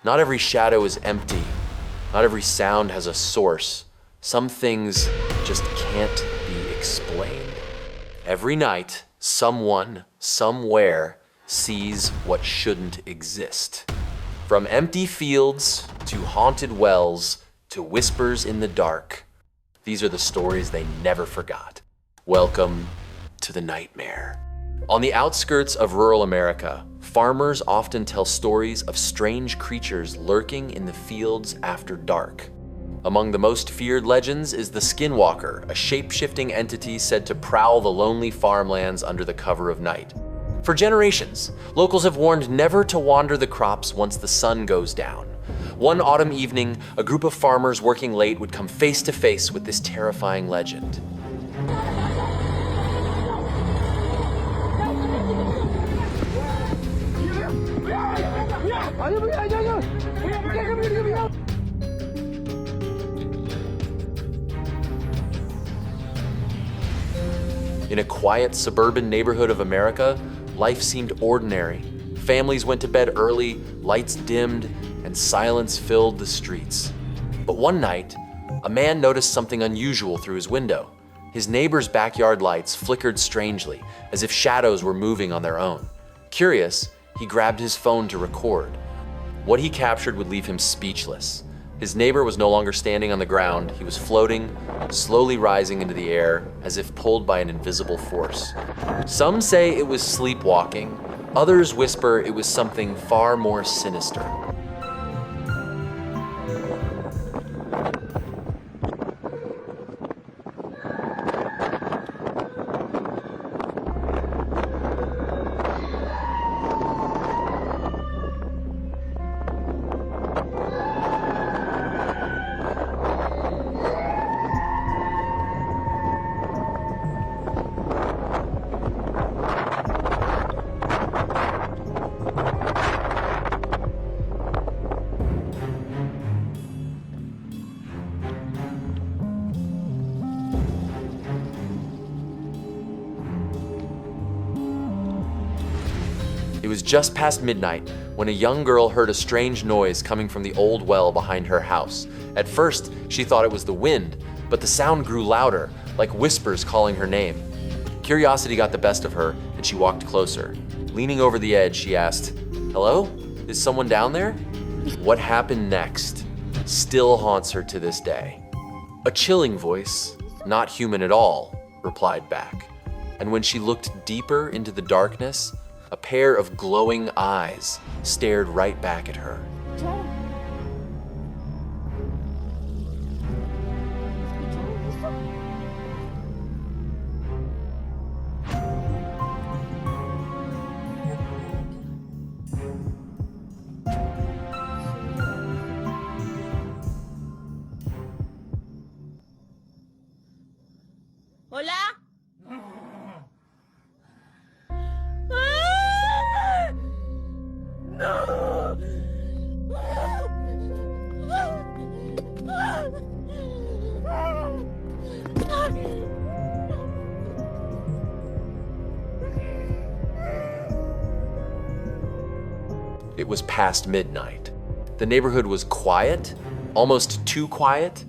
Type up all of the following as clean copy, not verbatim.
Not every shadow is empty. Not every sound has a source. Some things just can't be explained. Every night, someone, somewhere, sees what shouldn't exist. From empty fields to haunted wells to whispers in the dark, these are the stories they never forgot. Welcome to the nightmare. On the outskirts of rural America, farmers often tell stories of strange creatures lurking in the fields after dark. Among the most feared legends is the Skinwalker, a shape-shifting entity said to prowl the lonely farmlands under the cover of night. For generations, locals have warned never to wander the crops once the sun goes down. One autumn evening, a group of farmers working late would come face to face with this terrifying legend. In a quiet suburban neighborhood of America, life seemed ordinary. Families went to bed early, lights dimmed, and silence filled the streets. But one night, a man noticed something unusual through his window. His neighbor's backyard lights flickered strangely, as if shadows were moving on their own. Curious, he grabbed his phone to record. What he captured would leave him speechless. His neighbor was no longer standing on the ground. He was floating, slowly rising into the air, as if pulled by an invisible force. Some say it was sleepwalking. Others whisper it was something far more sinister. It was just past midnight when a young girl heard a strange noise coming from the old well behind her house. At first, she thought it was the wind, but the sound grew louder, like whispers calling her name. Curiosity got the best of her, and she walked closer. Leaning over the edge, she asked, "Hello? Is someone down there?" What happened next still haunts her to this day. A chilling voice, not human at all, replied back. And when she looked deeper into the darkness, a pair of glowing eyes stared right back at her. Hola? It was past midnight. The neighborhood was quiet, almost too quiet.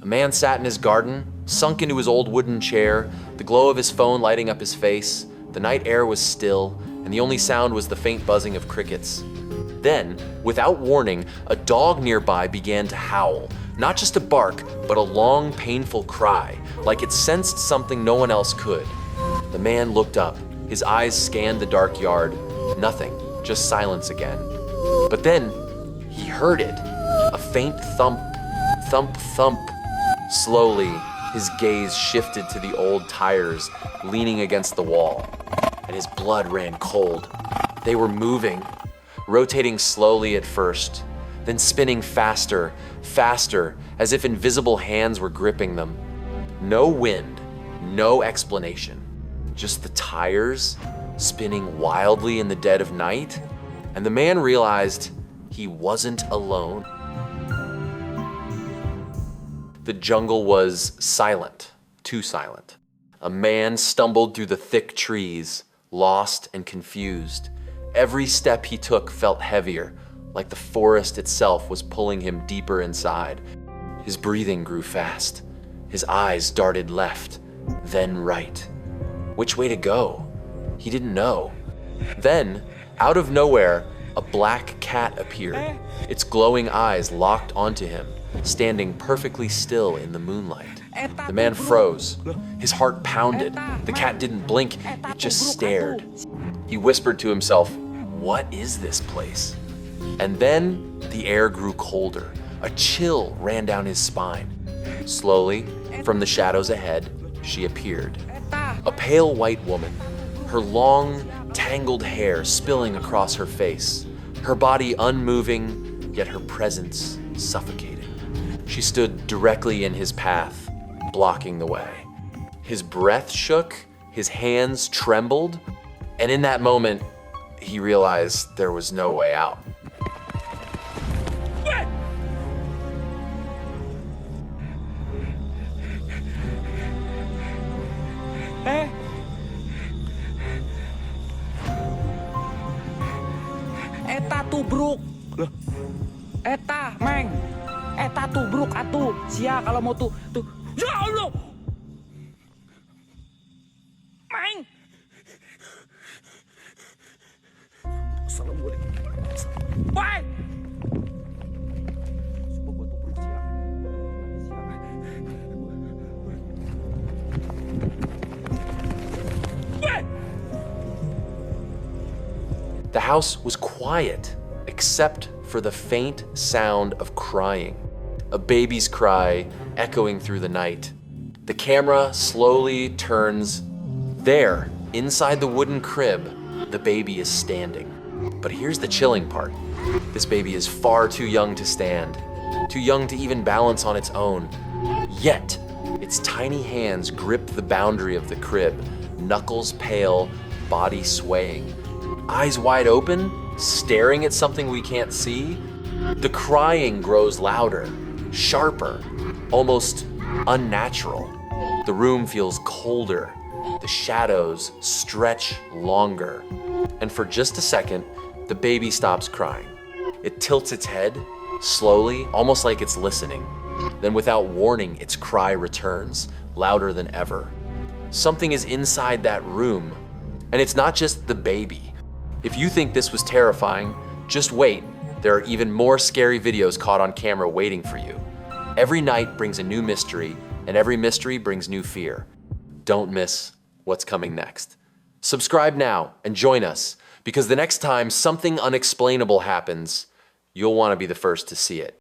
A man sat in his garden, sunk into his old wooden chair, the glow of his phone lighting up his face. The night air was still, and the only sound was the faint buzzing of crickets. Then, without warning, a dog nearby began to howl. Not just a bark, but a long, painful cry, like it sensed something no one else could. The man looked up. His eyes scanned the dark yard. Nothing, just silence again. But then, he heard it. A faint thump, thump, thump. Slowly, his gaze shifted to the old tires leaning against the wall, and his blood ran cold. They were moving, rotating slowly at first, then spinning faster, faster, as if invisible hands were gripping them. No wind, no explanation, just the tires spinning wildly in the dead of night, and the man realized he wasn't alone. The jungle was silent, too silent. A man stumbled through the thick trees, lost and confused. Every step he took felt heavier, like the forest itself was pulling him deeper inside. His breathing grew fast. His eyes darted left, then right. Which way to go? He didn't know. Then, out of nowhere, a black cat appeared, its glowing eyes locked onto him, standing perfectly still in the moonlight. The man froze. His heart pounded. The cat didn't blink, it just stared. He whispered to himself, "What is this place?" And then the air grew colder. A chill ran down his spine. Slowly, from the shadows ahead, she appeared. A pale white woman, her long, tangled hair spilling across her face, her body unmoving, yet her presence suffocating. She stood directly in his path, blocking the way. His breath shook, his hands trembled, and in that moment, he realized there was no way out. Eta tubruk. Eta, Meng. Eta tubruk atuh. Sia kalau mau tuh. Ya Allah. Meng. Assalamualaikum. Bye. The house was quiet, except for the faint sound of crying, a baby's cry echoing through the night. The camera slowly turns. There, inside the wooden crib, the baby is standing. But here's the chilling part. This baby is far too young to stand, too young to even balance on its own. Yet, its tiny hands grip the boundary of the crib, knuckles pale, body swaying. Eyes wide open, staring at something we can't see. The crying grows louder, sharper, almost unnatural. The room feels colder. The shadows stretch longer. And for just a second, the baby stops crying. It tilts its head, slowly, almost like it's listening. Then without warning, its cry returns, louder than ever. Something is inside that room, and it's not just the baby. If you think this was terrifying, just wait. There are even more scary videos caught on camera waiting for you. Every night brings a new mystery, and every mystery brings new fear. Don't miss what's coming next. Subscribe now and join us, because the next time something unexplainable happens, you'll want to be the first to see it.